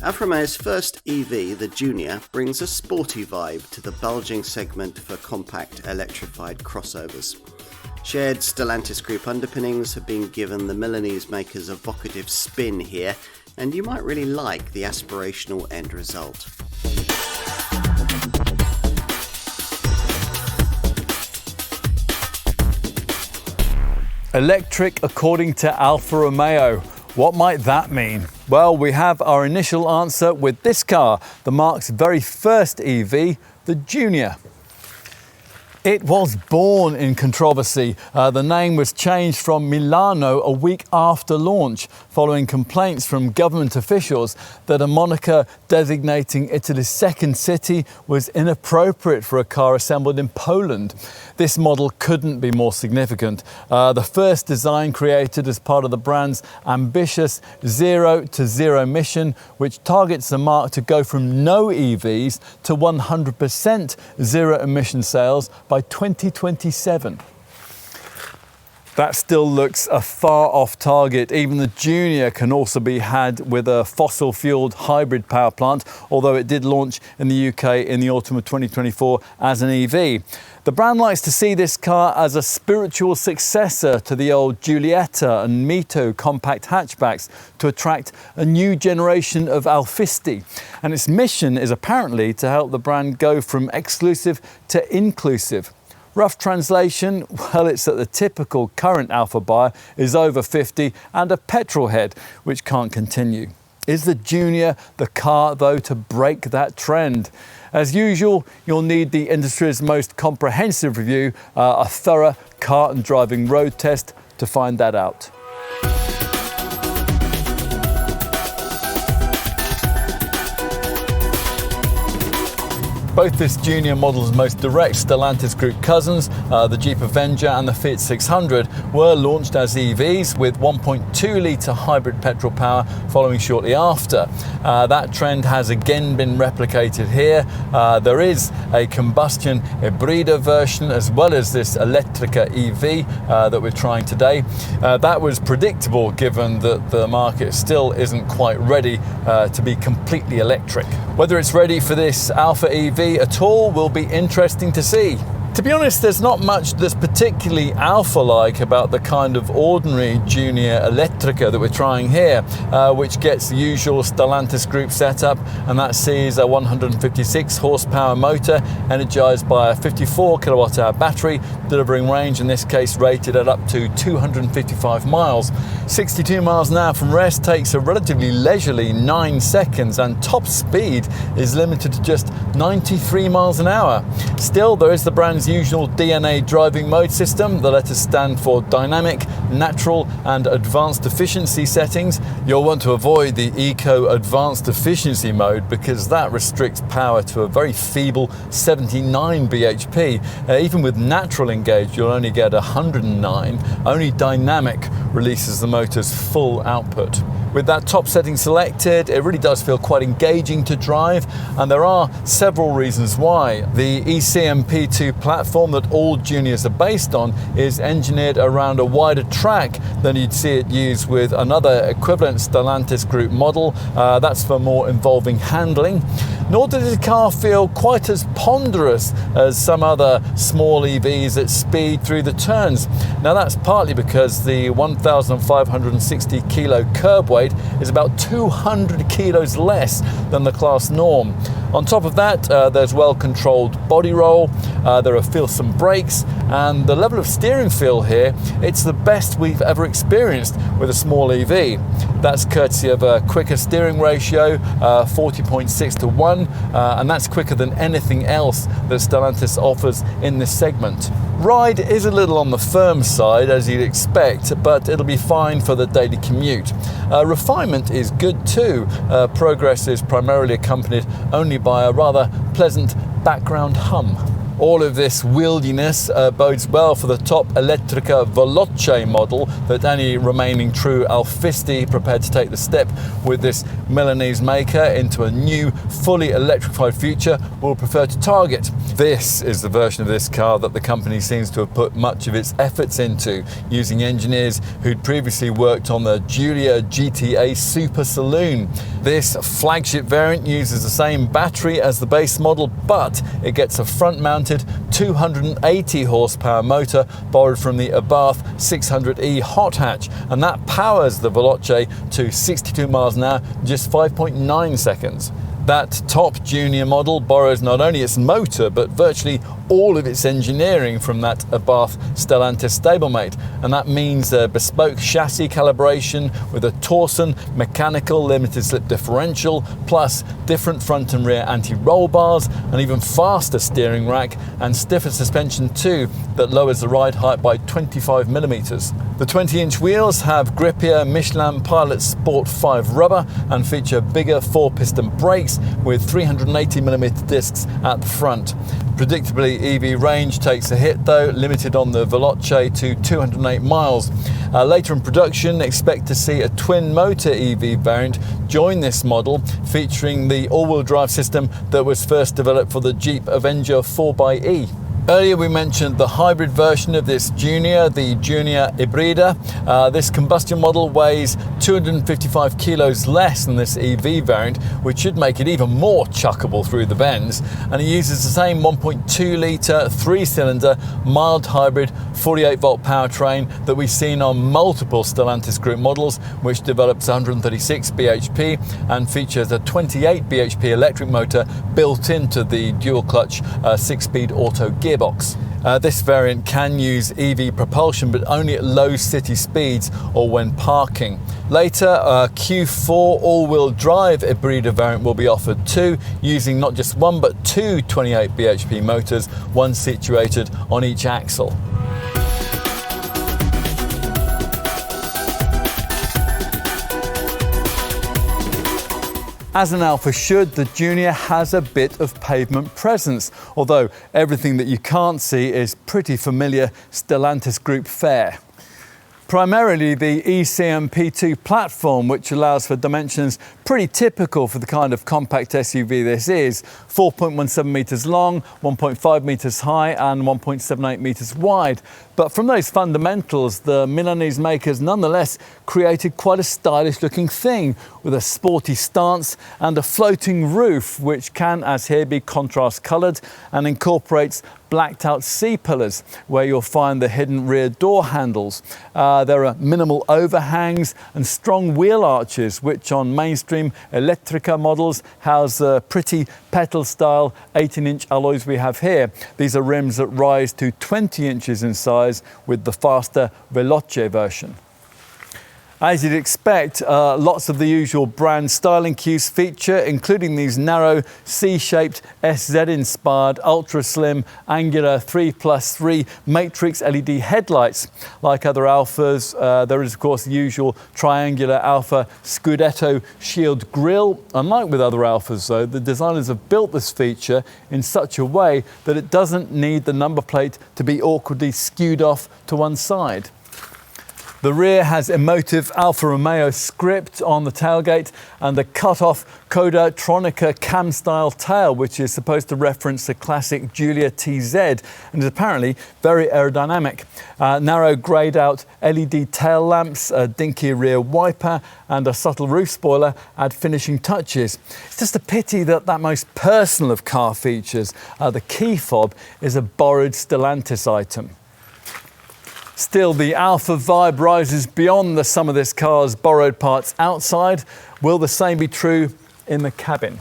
Alfa Romeo's first EV, the Junior, brings a sporty vibe to the bulging segment for compact electrified crossovers. Shared Stellantis Group underpinnings have been given the Milanese maker's evocative spin here, and you might really like the aspirational end result. Electric according to Alfa Romeo. What might that mean? Well, we have our initial answer with this car, the marque's very first EV, the Junior. It was born in controversy. The name was changed from Milano a week after launch, following complaints from government officials that a moniker designating Italy's second city was inappropriate for a car assembled in Poland. This model couldn't be more significant. The first design created as part of the brand's ambitious Zero-Emission, which targets the marque to go from no EVs to 100% zero-emission sales by 2027. That still looks a far off target. Even the Junior can also be had with a fossil-fueled hybrid power plant, although it did launch in the UK in the autumn of 2024 as an EV. The brand likes to see this car as a spiritual successor to the old Giulietta and Mito compact hatchbacks to attract a new generation of Alfisti. And its mission is apparently to help the brand go from exclusive to inclusive. Rough translation, well, it's that the typical current Alfa buyer is over 50 and a petrol head, which can't continue. Is the Junior the car, though, to break that trend? As usual, you'll need the industry's most comprehensive review, a thorough car and driving road test to find that out. Both this Junior model's most direct Stellantis Group cousins, the Jeep Avenger and the Fiat 600, were launched as EVs with 1.2-litre hybrid petrol power following shortly after. That trend has again been replicated here. There is a combustion hybrida version as well as this Elettrica EV that we're trying today. That was predictable given that the market still isn't quite ready to be completely electric. Whether it's ready for this Alfa EV at all will be interesting to see. To be honest, there's not much that's particularly Alfa-like about the kind of ordinary Junior Elettrica that we're trying here, which gets the usual Stellantis Group setup, and that sees a 156 horsepower motor energized by a 54 kilowatt hour battery, delivering range in this case rated at up to 255 miles. 62 miles an hour from rest takes a relatively leisurely 9 seconds, and top speed is limited to just 93 miles an hour. Still, there is the brand's usual DNA driving mode system. The letters stand for dynamic, natural and advanced efficiency settings. You'll want to avoid the eco advanced efficiency mode because that restricts power to a very feeble 79 bhp. Even with natural engaged, you'll only get 109. Only dynamic releases the motor's full output. With that top setting selected, it really does feel quite engaging to drive, and there are several reasons why. The ECMP2 platform that all Juniors are based on is engineered around a wider track than you'd see it used with another equivalent Stellantis Group model. That's for more involving handling. Nor does the car feel quite as ponderous as some other small EVs at speed through the turns. Now that's partly because the 1,560 kilo curb weight is about 200 kilos less than the class norm. On top of that, there's well-controlled body roll, there are feelsome brakes, and the level of steering feel here, it's the best we've ever experienced with a small EV. That's courtesy of a quicker steering ratio, 40.6 to 1, and that's quicker than anything else that Stellantis offers in this segment. Ride is a little on the firm side, as you'd expect, but it'll be fine for the daily commute. Refinement is good too. Progress is primarily accompanied only by a rather pleasant background hum. All of this wieldiness bodes well for the top Elettrica Veloce model that any remaining true Alfisti prepared to take the step with this Milanese maker into a new, fully electrified future will prefer to target. This is the version of this car that the company seems to have put much of its efforts into, using engineers who'd previously worked on the Giulia GTA Super Saloon. This flagship variant uses the same battery as the base model, but it gets a front-mounted 280 horsepower motor borrowed from the Abarth 600E hot hatch, and that powers the Veloce to 62 miles an hour in just 5.9 seconds. That top junior model borrows not only its motor but virtually all of its engineering from that Abarth Stellantis stablemate, and that means a bespoke chassis calibration with a Torsen mechanical limited slip differential, plus different front and rear anti-roll bars, an even faster steering rack and stiffer suspension too that lowers the ride height by 25 millimeters. The 20-inch wheels have grippier Michelin Pilot Sport 5 rubber and feature bigger 4-piston brakes with 380mm discs at the front. Predictably, EV range takes a hit though, limited on the Veloce to 208 miles. Later in production, expect to see a twin-motor EV variant join this model, featuring the all-wheel drive system that was first developed for the Jeep Avenger 4xe. Earlier we mentioned the hybrid version of this Junior, the Junior Ibrida. This combustion model weighs 255 kilos less than this EV variant, which should make it even more chuckable through the bends. And it uses the same 1.2 litre, 3-cylinder, mild hybrid, 48-volt powertrain that we've seen on multiple Stellantis Group models, which develops 136 bhp and features a 28 bhp electric motor built into the dual-clutch 6-speed auto gearbox. This variant can use EV propulsion, but only at low city speeds or when parking. Later, a Q4 all-wheel drive Ibrida variant will be offered too, using not just one but two 28 bhp motors, one situated on each axle. As an Alfa should, the Junior has a bit of pavement presence, although everything that you can't see is pretty familiar Stellantis Group fare. Primarily the ECM-P2 platform, which allows for dimensions pretty typical for the kind of compact SUV this is: 4.17 metres long, 1.5 metres high and 1.78 metres wide. But from those fundamentals, the Milanese makers nonetheless created quite a stylish looking thing with a sporty stance and a floating roof, which can, as here, be contrast coloured and incorporates blacked out C-pillars where you'll find the hidden rear door handles. There are minimal overhangs and strong wheel arches, which on mainstream Elettrica models house the pretty petal style 18-inch alloys we have here. These are rims that rise to 20 inches in size with the faster Veloce version. As you'd expect, lots of the usual brand styling cues feature, including these narrow C-shaped SZ-inspired ultra-slim angular 3+3 matrix LED headlights. Like other Alfas, there is of course the usual triangular Alfa Scudetto shield grille. Unlike with other Alfas though, the designers have built this feature in such a way that it doesn't need the number plate to be awkwardly skewed off to one side. The rear has emotive Alfa Romeo script on the tailgate and a cut-off Coda Tronica cam-style tail, which is supposed to reference the classic Giulia TZ and is apparently very aerodynamic. Narrow greyed-out LED tail lamps, a dinky rear wiper and a subtle roof spoiler add finishing touches. It's just a pity that most personal of car features, the key fob, is a borrowed Stellantis item. Still, the Alfa vibe rises beyond the sum of this car's borrowed parts outside. Will the same be true in the cabin?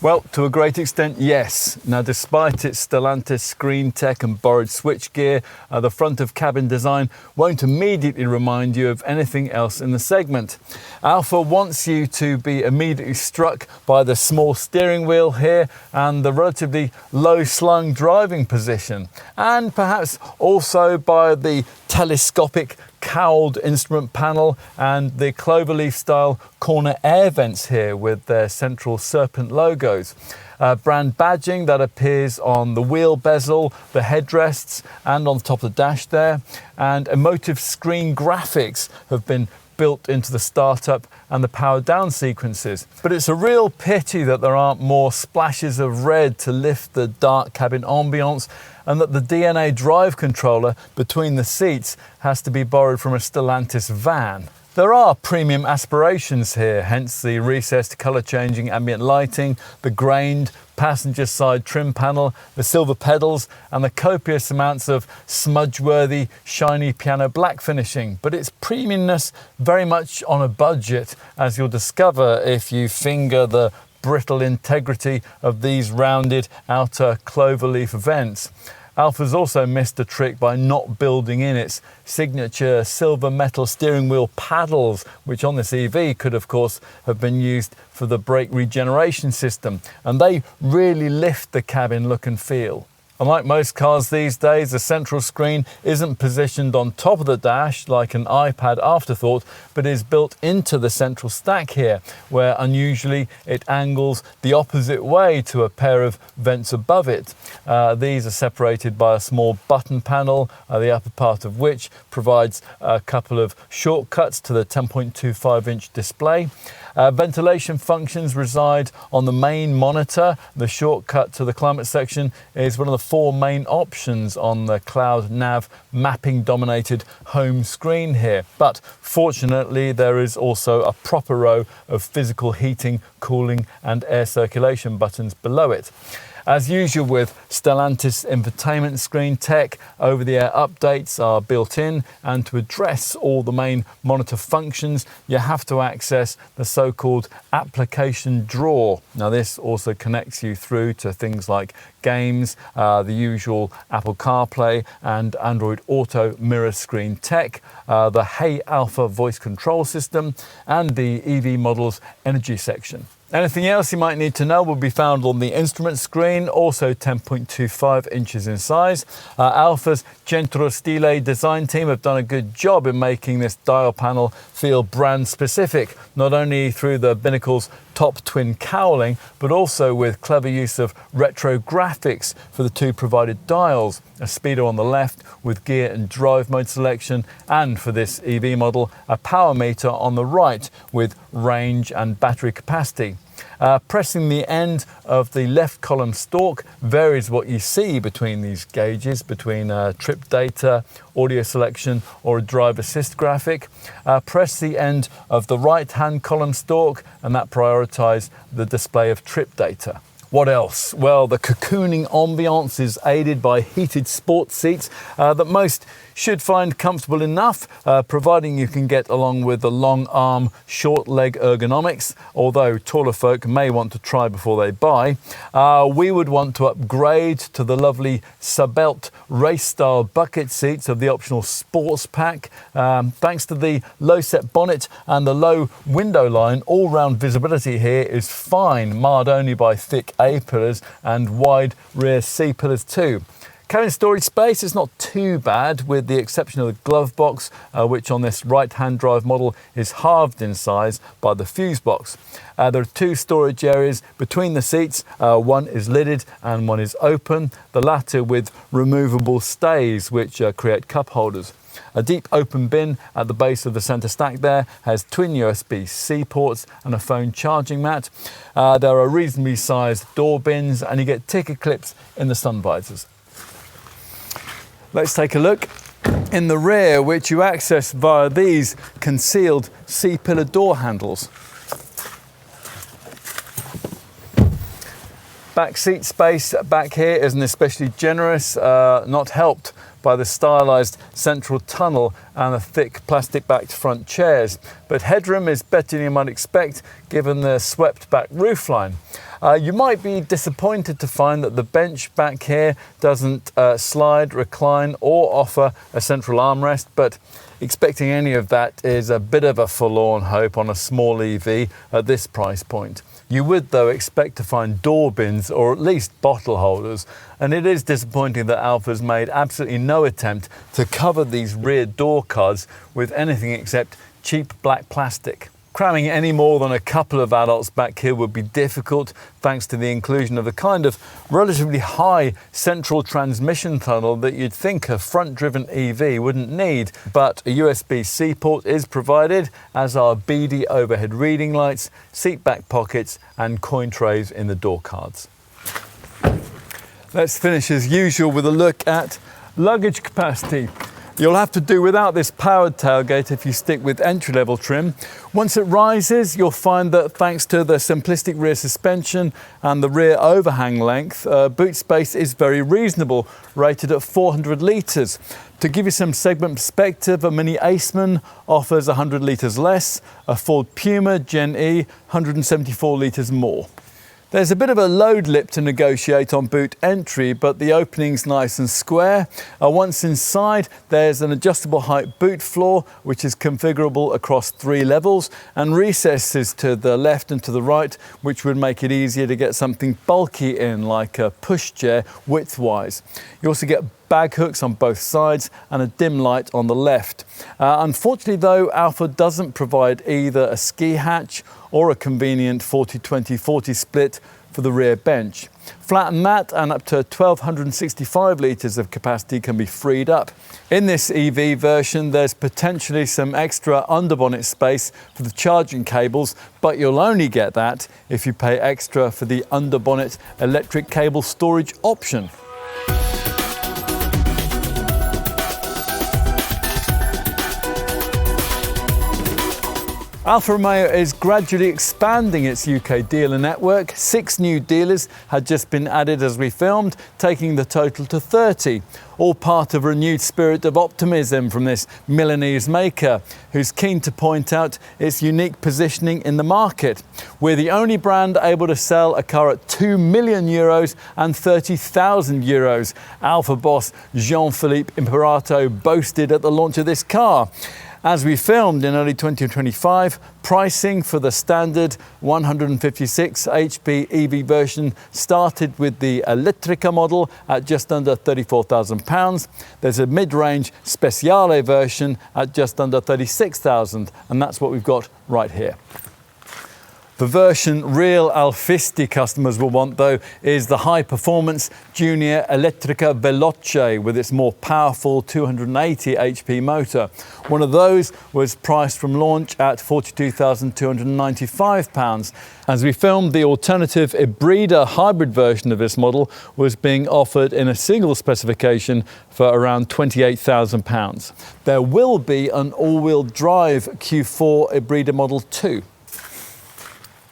Well, to a great extent, yes. Now, despite its Stellantis screen tech and borrowed switchgear, the front of cabin design won't immediately remind you of anything else in the segment. Alfa wants you to be immediately struck by the small steering wheel here and the relatively low-slung driving position, and perhaps also by the telescopic cowled instrument panel and the cloverleaf style corner air vents here with their central serpent logos. Brand badging that appears on the wheel bezel, the headrests and on the top of the dash there, and emotive screen graphics have been built into the startup and the power down sequences. But it's a real pity that there aren't more splashes of red to lift the dark cabin ambience, and that the DNA drive controller between the seats has to be borrowed from a Stellantis van. There are premium aspirations here, hence the recessed colour-changing ambient lighting, the grained passenger side trim panel, the silver pedals and the copious amounts of smudge-worthy shiny piano black finishing. But it's premiumness very much on a budget, as you'll discover if you finger the brittle integrity of these rounded outer cloverleaf vents. Alfa's also missed a trick by not building in its signature silver metal steering wheel paddles, which on this EV could of course have been used for the brake regeneration system, and they really lift the cabin look and feel. Unlike most cars these days, the central screen isn't positioned on top of the dash like an iPad afterthought, but is built into the central stack here, where unusually it angles the opposite way to a pair of vents above it. These are separated by a small button panel, the upper part of which provides a couple of shortcuts to the 10.25-inch display. Ventilation functions reside on the main monitor. The shortcut to the climate section is one of the 4 main options on the cloud nav mapping dominated home screen here. But fortunately, there is also a proper row of physical heating, cooling and air circulation buttons below it. As usual with Stellantis infotainment screen tech, over-the-air updates are built in, and to address all the main monitor functions, you have to access the so-called application drawer. Now this also connects you through to things like games, the usual Apple CarPlay and Android Auto mirror screen tech, the Hey Alfa voice control system, and the EV model's energy section. Anything else you might need to know will be found on the instrument screen, also 10.25 inches in size. Alfa's Centro Stile design team have done a good job in making this dial panel feel brand specific, not only through the binnacle's top twin cowling, but also with clever use of retro graphics for the 2 provided dials, a speedo on the left with gear and drive mode selection, and for this EV model, a power meter on the right with range and battery capacity. Pressing the end of the left column stalk varies what you see between these gauges, between trip data, audio selection or a drive assist graphic. Press the end of the right hand column stalk and that prioritises the display of trip data. What else? Well, the cocooning ambiance is aided by heated sports seats that most should find comfortable enough, providing you can get along with the long arm, short leg ergonomics, although taller folk may want to try before they buy. We would want to upgrade to the lovely Sabelt race-style bucket seats of the optional sports pack. Thanks to the low-set bonnet and the low window line, all-round visibility here is fine, marred only by thick A-pillars and wide rear C-pillars too. Cabin storage space is not too bad, with the exception of the glove box, which on this right-hand drive model is halved in size by the fuse box. There are 2 storage areas between the seats. One is lidded and one is open, the latter with removable stays which create cup holders. A deep open bin at the base of the centre stack there has twin USB-C ports and a phone charging mat. There are reasonably sized door bins, and you get ticket clips in the sun visors. Let's take a look in the rear, which you access via these concealed C-pillar door handles. Back seat space back here isn't especially generous, not helped by the stylised central tunnel and the thick plastic-backed front chairs. But headroom is better than you might expect given the swept-back roofline. You might be disappointed to find that the bench back here doesn't slide, recline or offer a central armrest, but expecting any of that is a bit of a forlorn hope on a small EV at this price point. You would, though, expect to find door bins or at least bottle holders, and it is disappointing that Alfa's made absolutely no no attempt to cover these rear door cards with anything except cheap black plastic. Cramming any more than a couple of adults back here would be difficult thanks to the inclusion of the kind of relatively high central transmission tunnel that you'd think a front-driven EV wouldn't need. But a USB-C port is provided, as are beady overhead reading lights, seat back pockets and coin trays in the door cards. Let's finish as usual with a look at luggage capacity. You'll have to do without this powered tailgate if you stick with entry-level trim. Once it rises, you'll find that thanks to the simplistic rear suspension and the rear overhang length, boot space is very reasonable, rated at 400 litres. To give you some segment perspective, a Mini Aceman offers 100 litres less, a Ford Puma Gen E 174 litres more. There's a bit of a load lip to negotiate on boot entry, but the opening's nice and square. Once inside, there's an adjustable height boot floor, which is configurable across 3 levels, and recesses to the left and to the right, which would make it easier to get something bulky in, like a pushchair width-wise. You also get bag hooks on both sides and a dim light on the left. Unfortunately though, Alfa doesn't provide either a ski hatch or a convenient 40-20-40 split for the rear bench. Flat and mat and up to 1265 litres of capacity can be freed up. In this EV version, there's potentially some extra underbonnet space for the charging cables, but you'll only get that if you pay extra for the underbonnet electric cable storage option. Alfa Romeo is gradually expanding its UK dealer network. 6 new dealers had just been added as we filmed, taking the total to 30. All part of a renewed spirit of optimism from this Milanese maker, who's keen to point out its unique positioning in the market. We're the only brand able to sell a car at €2 million and €30,000. Alfa boss Jean-Philippe Imperato boasted at the launch of this car. As we filmed in early 2025, pricing for the standard 156 HP EV version started with the Elettrica model at just under £34,000. There's a mid-range Speciale version at just under £36,000, and that's what we've got right here. The version real Alfisti customers will want, though, is the high-performance Junior Elettrica Veloce with its more powerful 280 HP motor. One of those was priced from launch at £42,295. As we filmed, the alternative Ibrida hybrid version of this model was being offered in a single specification for around £28,000. There will be an all-wheel drive Q4 Ibrida Model 2.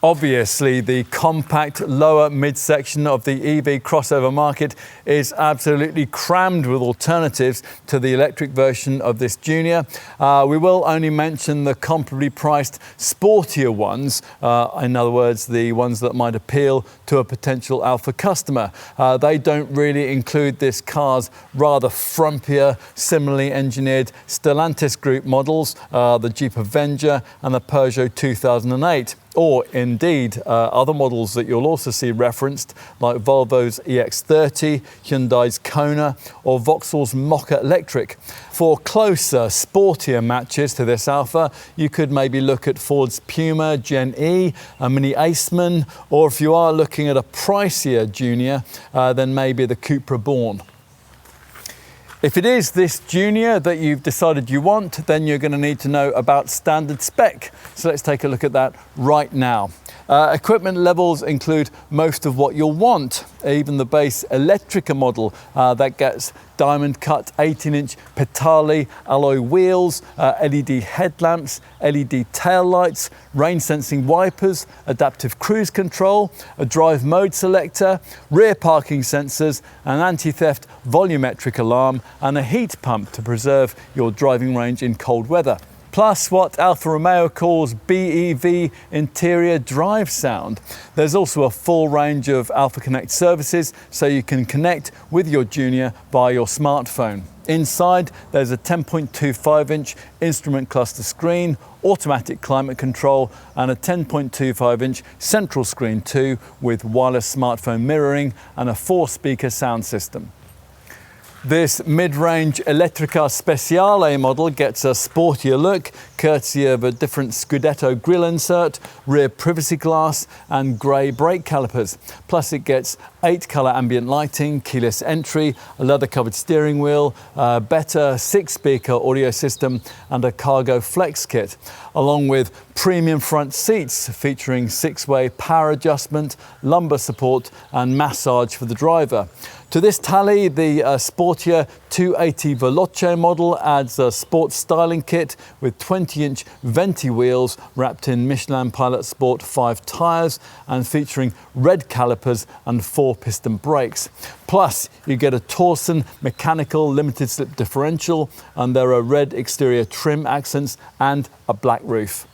Obviously, the compact lower midsection of the EV crossover market is absolutely crammed with alternatives to the electric version of this Junior. We will only mention the comparably priced sportier ones, in other words, the ones that might appeal to a potential Alfa customer. They don't really include this car's rather frumpier, similarly engineered Stellantis Group models, the Jeep Avenger and the Peugeot 2008. Or indeed other models that you'll also see referenced, like Volvo's EX30, Hyundai's Kona or Vauxhall's Mokka Electric. For closer, sportier matches to this Alfa, you could maybe look at Ford's Puma Gen E, a Mini Aceman, or if you are looking at a pricier Junior, then maybe the Cupra Born. If it is this Junior that you've decided you want, then you're going to need to know about standard spec. So let's take a look at that right now. Equipment levels include most of what you'll want, even the base Elettrica model that gets diamond cut 18-inch Petali alloy wheels, LED headlamps, LED tail lights, rain sensing wipers, adaptive cruise control, a drive mode selector, rear parking sensors, an anti-theft volumetric alarm and a heat pump to preserve your driving range in cold weather. Plus what Alfa Romeo calls BEV interior drive sound. There's also a full range of Alfa Connect services, so you can connect with your Junior via your smartphone. Inside, there's a 10.25-inch instrument cluster screen, automatic climate control, and a 10.25-inch central screen too, with wireless smartphone mirroring and a 4-speaker sound system. This mid-range Elettrica Speciale model gets a sportier look, courtesy of a different Scudetto grille insert, rear privacy glass and grey brake calipers. Plus it gets 8-colour ambient lighting, keyless entry, a leather-covered steering wheel, a better 6-speaker audio system and a cargo flex kit, along with premium front seats featuring 6-way power adjustment, lumbar support and massage for the driver. To this tally, the sportier 280 Veloce model adds a sports styling kit with 20-inch venti wheels wrapped in Michelin Pilot Sport 5 tyres and featuring red calipers and 4-piston brakes. Plus, you get a Torsen mechanical limited slip differential, and there are red exterior trim accents and a black roof.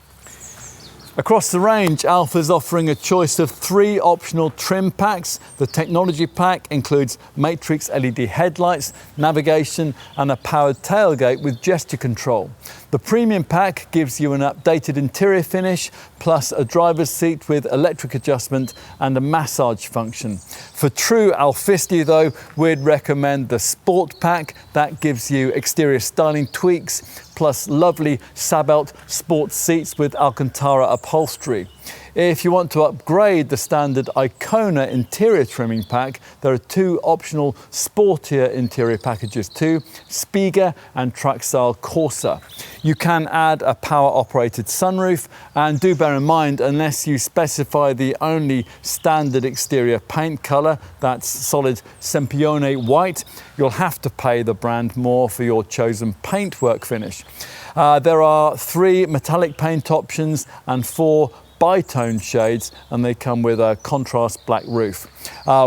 Across the range, Alfa's offering a choice of 3 optional trim packs. The technology pack includes matrix LED headlights, navigation and a powered tailgate with gesture control. The premium pack gives you an updated interior finish, plus a driver's seat with electric adjustment and a massage function. For true Alfisti though, we'd recommend the sport pack that gives you exterior styling tweaks, plus lovely Sabelt sports seats with Alcantara upholstery. If you want to upgrade the standard Icona interior trimming pack, there are 2 optional sportier interior packages too, Spiga and Traxxal Corsa. You can add a power-operated sunroof, and do bear in mind, unless you specify the only standard exterior paint colour, that's solid Sempione white, you'll have to pay the brand more for your chosen paintwork finish. There are 3 metallic paint options and 4 bi-tone shades, and they come with a contrast black roof.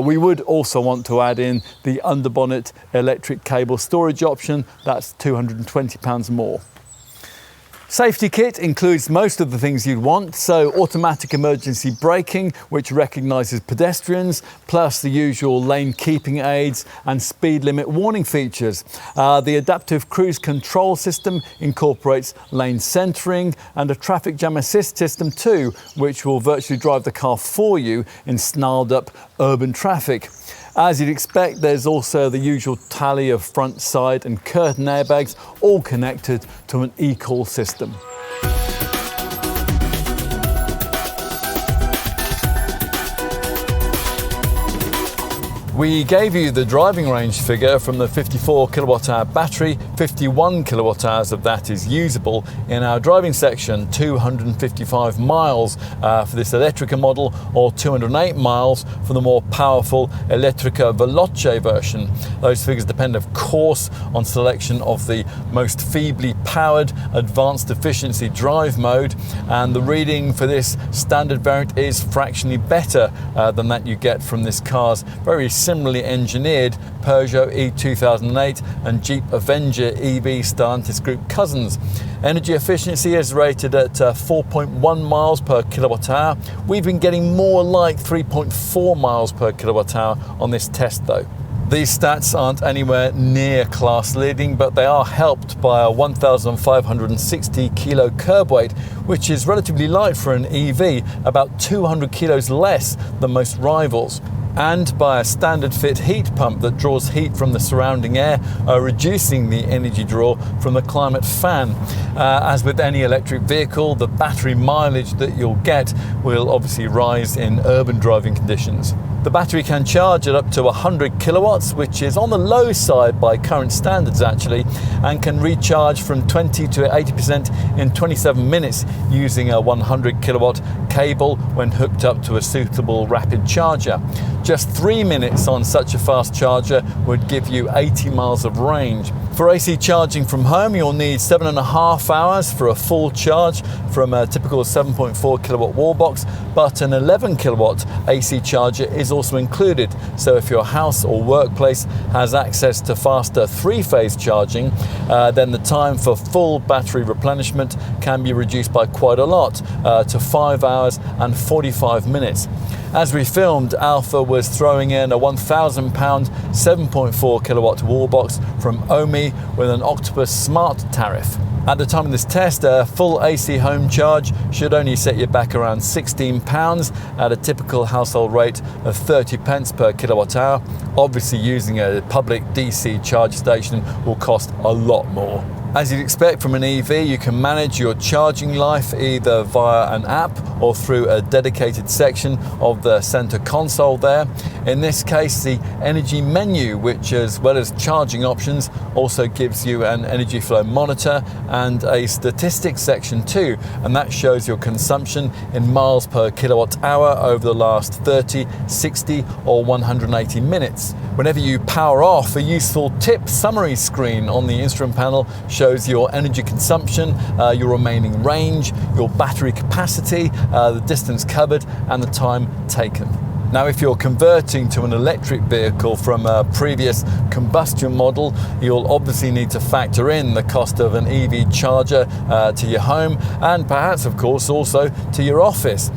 We would also want to add in the underbonnet electric cable storage option. That's £220 more. Safety kit includes most of the things you'd want, so automatic emergency braking, which recognises pedestrians, plus the usual lane keeping aids and speed limit warning features. The adaptive cruise control system incorporates lane centering and a traffic jam assist system too, which will virtually drive the car for you in snarled up urban traffic. As you'd expect, there's also the usual tally of front, side and curtain airbags, all connected to an e-call system. We gave you the driving range figure from the 54 kilowatt-hour battery. 51 kilowatt-hours of that is usable in our driving section, 255 miles for this Elettrica model, or 208 miles for the more powerful Elettrica Veloce version. Those figures depend, of course, on selection of the most feebly powered advanced efficiency drive mode, and the reading for this standard variant is fractionally better than that you get from this car's very similarly engineered Peugeot E2008 and Jeep Avenger EV Stellantis Group cousins. Energy efficiency is rated at 4.1 miles per kilowatt hour. We've been getting more like 3.4 miles per kilowatt hour on this test though. These stats aren't anywhere near class leading, but they are helped by a 1,560 kilo curb weight, which is relatively light for an EV, about 200 kilos less than most rivals, and by a standard fit heat pump that draws heat from the surrounding air, reducing the energy draw from the climate fan. As with any electric vehicle, the battery mileage that you'll get will obviously rise in urban driving conditions. The battery can charge at up to 100 kilowatts, which is on the low side by current standards actually, and can recharge from 20 to 80% in 27 minutes using a 100 kilowatt cable when hooked up to a suitable rapid charger. Just 3 minutes on such a fast charger would give you 80 miles of range. For AC charging from home, you'll need 7.5 hours for a full charge from a typical 7.4 kilowatt wall box, but an 11 kilowatt AC charger is also included. So if your house or workplace has access to faster 3-phase charging, then the time for full battery replenishment can be reduced by quite a lot, to 5 hours and 45 minutes. As we filmed, Alfa was throwing in a £1,000 7.4 kilowatt wall box from Omi with an Octopus Smart tariff. At the time of this test, a full AC home charge should only set you back around £16 at a typical household rate of 30 pence per kilowatt hour. Obviously, using a public DC charge station will cost a lot more. As you'd expect from an EV, you can manage your charging life either via an app or through a dedicated section of the center console there. In this case, the energy menu, which as well as charging options, also gives you an energy flow monitor and a statistics section too, and that shows your consumption in miles per kilowatt hour over the last 30, 60 or 180 minutes. Whenever you power off, a useful tip summary screen on the instrument panel shows your energy consumption, your remaining range, your battery capacity, the distance covered and the time taken. Now, if you're converting to an electric vehicle from a previous combustion model, you'll obviously need to factor in the cost of an EV charger to your home and perhaps, of course, also to your office.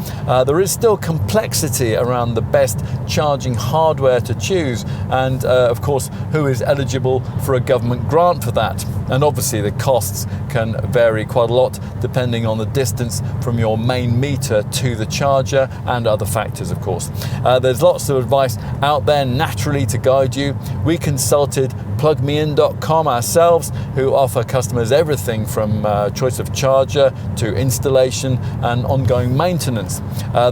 There is still complexity around the best charging hardware to choose and, of course, who is eligible for a government grant for that. And obviously the costs can vary quite a lot depending on the distance from your main meter to the charger and other factors, of course. There's lots of advice out there naturally to guide you. We consulted plugmein.com ourselves, who offer customers everything from choice of charger to installation and ongoing maintenance.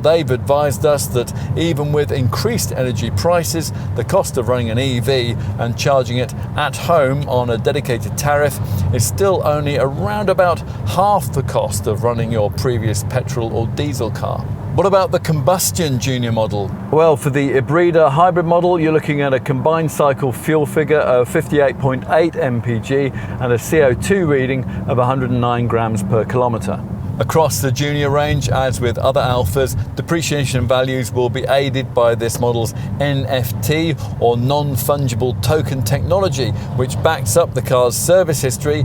They've advised us that even with increased energy prices, the cost of running an EV and charging it at home on a dedicated tariff is still only around about half the cost of running your previous petrol or diesel car. What about the combustion junior model? Well, for the hybrida hybrid model, you're looking at a combined cycle fuel figure of 58.8 mpg and a CO2 reading of 109 grams per kilometre. Across the junior range, as with other Alfas, depreciation values will be aided by this model's NFT or non-fungible token technology, which backs up the car's service history,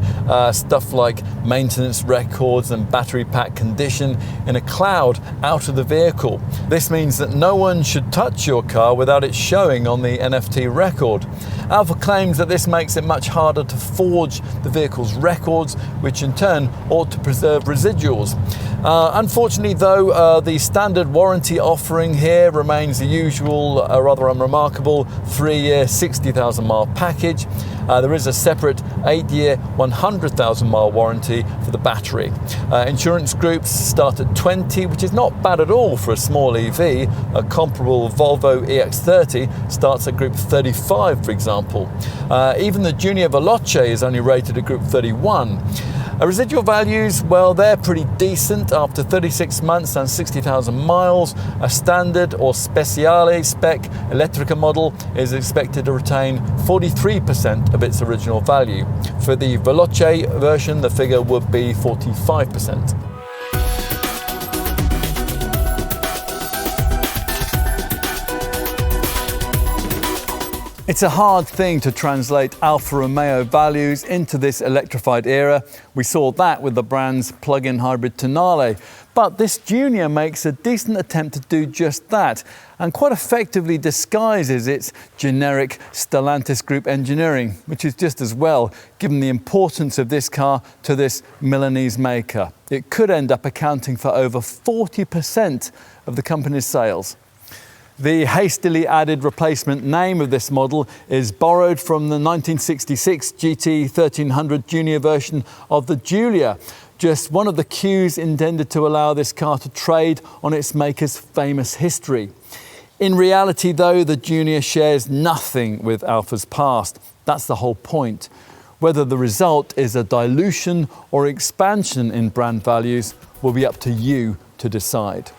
stuff like maintenance records and battery pack condition in a cloud out of the vehicle. This means that no one should touch your car without it showing on the NFT record. Alfa claims that this makes it much harder to forge the vehicle's records, which in turn ought to preserve residuals. Unfortunately though, the standard warranty offering here remains the usual, rather unremarkable 3-year 60,000 mile package. There is a separate 8-year 100,000 mile warranty for the battery. Insurance groups start at 20, which is not bad at all for a small EV. A comparable Volvo EX30 starts at group 35, for example. Even the Junior Veloce is only rated at group 31. Residual values, well, they're pretty decent. After 36 months and 60,000 miles, a standard or speciale spec Electrica model is expected to retain 43% of its original value. For the Veloce version, the figure would be 45%. It's a hard thing to translate Alfa Romeo values into this electrified era. We saw that with the brand's plug-in hybrid Tonale. But this Junior makes a decent attempt to do just that and quite effectively disguises its generic Stellantis Group engineering, which is just as well, given the importance of this car to this Milanese maker. It could end up accounting for over 40% of the company's sales. The hastily added replacement name of this model is borrowed from the 1966 GT 1300 Junior version of the Giulia, just one of the cues intended to allow this car to trade on its maker's famous history. In reality, though, the Junior shares nothing with Alfa's past. That's the whole point. Whether the result is a dilution or expansion in brand values will be up to you to decide.